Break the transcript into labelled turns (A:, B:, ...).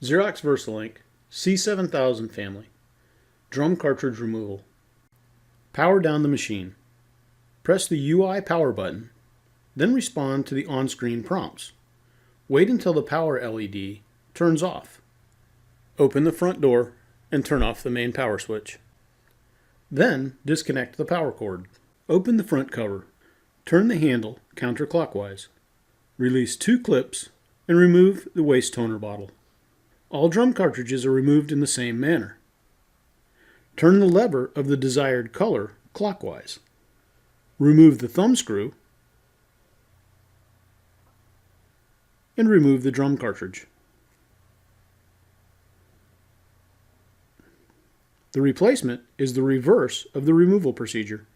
A: Xerox VersaLink C7000 Family. Drum cartridge removal. Power down the machine. Press the UI power button, then respond to the on-screen prompts. Wait until the power LED turns off. Open the front door and turn off the main power switch. Then disconnect the power cord. Open the front cover. Turn the handle counterclockwise. Release 2 clips and remove the waste toner bottle. All drum cartridges are removed in the same manner. Turn the lever of the desired color clockwise. Remove the thumb screw and remove the drum cartridge. The replacement is the reverse of the removal procedure.